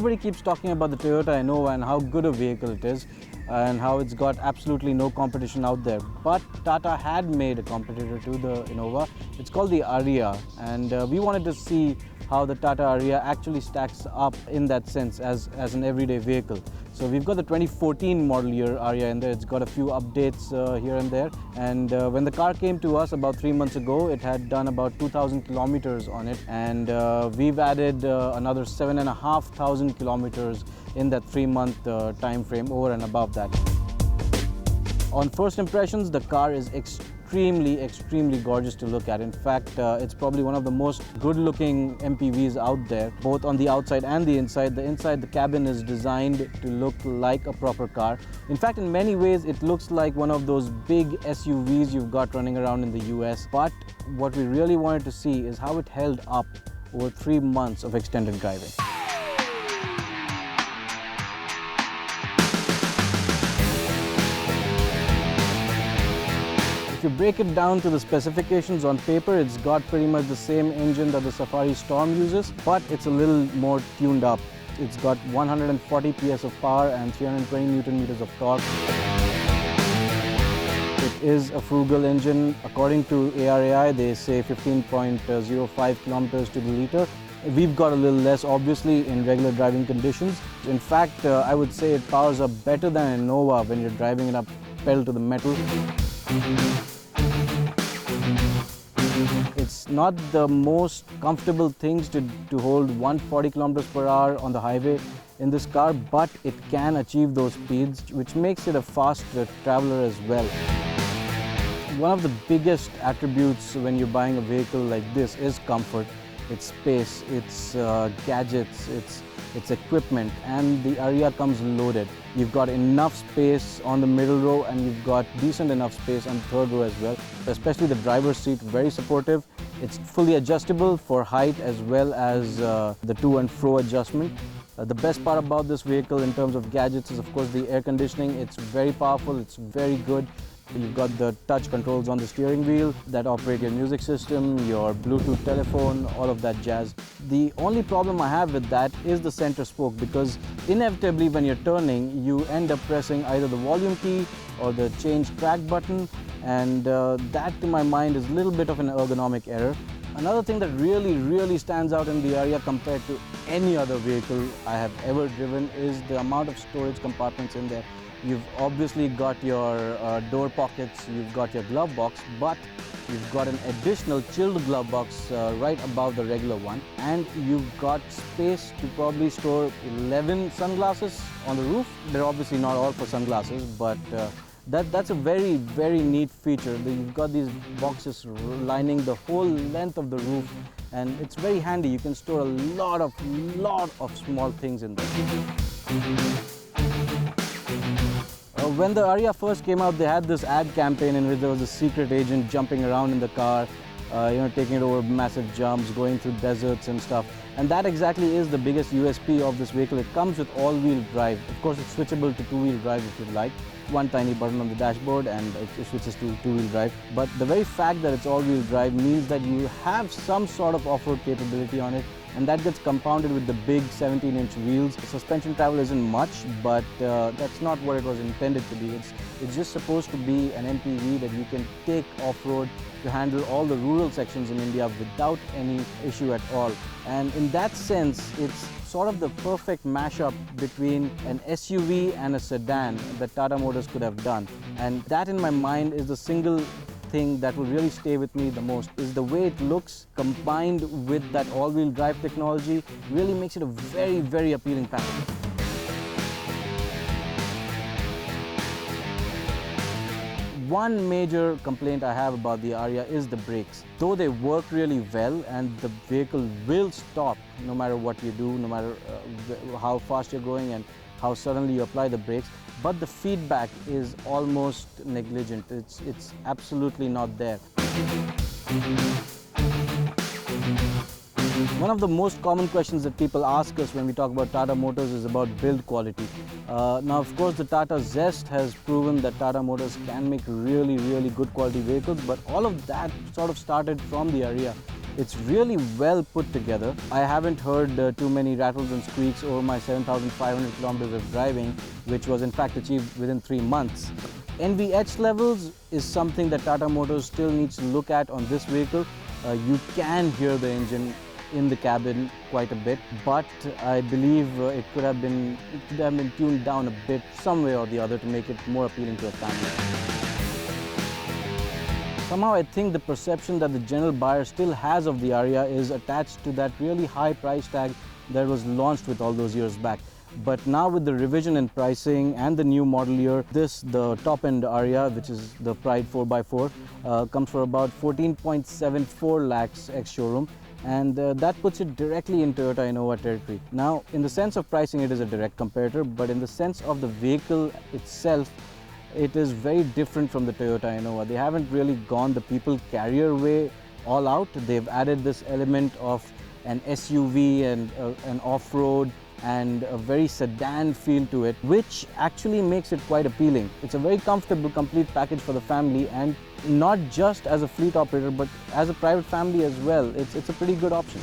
Everybody keeps talking about the Toyota Innova and how good a vehicle it is and how it's got absolutely no competition out there. But Tata had made a competitor to the Innova. It's called the Aria, and we wanted to see how the Tata Aria actually stacks up in that sense as an everyday vehicle. So we've got the 2014 model year Aria in there. It's got a few updates here and there. And when the car came to us about 3 months ago, it had done about 2,000 kilometers on it. And we've added another 7,500 kilometers in that 3-month time frame over and above that. On first impressions, the car is extremely gorgeous to look at. In fact, it's probably one of the most good-looking MPVs out there, both on the outside and the inside. The inside, the cabin is designed to look like a proper car. In fact, in many ways, it looks like one of those big SUVs you've got running around in the US. But what we really wanted to see is how it held up over 3 months of extended driving. If you break it down to the specifications on paper, it's got pretty much the same engine that the Safari Storm uses, but it's a little more tuned up. It's got 140 PS of power and 320 Newton meters of torque. It is a frugal engine. According to ARAI, they say 15.05 kilometers to the liter. We've got a little less, obviously, in regular driving conditions. In fact, I would say it powers up better than an Innova when you're driving it up pedal to the metal. It's not the most comfortable things to hold 140 kilometers per hour on the highway in this car, but it can achieve those speeds, which makes it a fast traveler as well. One of the biggest attributes when you're buying a vehicle like this is comfort. It's space, it's gadgets, it's equipment, and the Aria comes loaded. You've got enough space on the middle row and you've got decent enough space on the third row as well. Especially the driver's seat, very supportive. It's fully adjustable for height as well as the to and fro adjustment. The best part about this vehicle in terms of gadgets is of course the air conditioning. It's very powerful, it's very good. You've got the touch controls on the steering wheel that operate your music system, your Bluetooth telephone, all of that jazz. The only problem I have with that is the center spoke, because inevitably when you're turning, you end up pressing either the volume key or the change track button, and that to my mind is a little bit of an ergonomic error. Another thing that really stands out in the Aria compared to any other vehicle I have ever driven is the amount of storage compartments in there. You've obviously got your door pockets, you've got your glove box, but you've got an additional chilled glove box right above the regular one, and you've got space to probably store 11 sunglasses on the roof. They're obviously not all for sunglasses, but that's a very neat feature. You've got these boxes lining the whole length of the roof, and it's very handy. You can store a lot of small things in there. When the Aria first came out, they had this ad campaign in which there was a secret agent jumping around in the car, taking it over massive jumps, going through deserts and stuff. And that exactly is the biggest USP of this vehicle. It comes with all-wheel drive. Of course, it's switchable to two-wheel drive if you'd like. One tiny button on the dashboard and it switches to two-wheel drive. But the very fact that it's all-wheel drive means that you have some sort of off-road capability on it, and that gets compounded with the big 17-inch wheels. Suspension travel isn't much, but that's not what it was intended to be. It's just supposed to be an MPV that you can take off-road to handle all the rural sections in India without any issue at all. And in that sense, it's sort of the perfect mashup between an SUV and a sedan that Tata Motors could have done. And that, in my mind, is the single thing that will really stay with me the most, is the way it looks combined with that all-wheel drive technology really makes it a very appealing package. One major complaint I have about the Aria is the brakes. Though they work really well and the vehicle will stop no matter what you do, no matter how fast you're going and how suddenly you apply the brakes, but the feedback is almost negligent. It's absolutely not there. One of the most common questions that people ask us when we talk about Tata Motors is about build quality. Now, of course, the Tata Zest has proven that Tata Motors can make really good quality vehicles, but all of that sort of started from the Aria. It's really well put together. I haven't heard too many rattles and squeaks over my 7,500 kilometers of driving, which was in fact achieved within 3 months. NVH levels is something that Tata Motors still needs to look at on this vehicle. You can hear the engine in the cabin quite a bit, but I believe it could have been tuned down a bit some way or the other to make it more appealing to a family. Somehow I think the perception that the general buyer still has of the Aria is attached to that really high price tag that was launched with all those years back. But now with the revision in pricing and the new model year, the top-end Aria, which is the Pride 4x4, comes for about 14.74 lakhs ex-showroom, and that puts it directly in Toyota Innova territory. Now, in the sense of pricing, it is a direct competitor, but in the sense of the vehicle itself, it is very different from the Toyota Innova. They haven't really gone the people carrier way all out. They've added this element of an SUV and an off-road and a very sedan feel to it, which actually makes it quite appealing. It's a very comfortable, complete package for the family, and not just as a fleet operator, but as a private family as well. It's a pretty good option.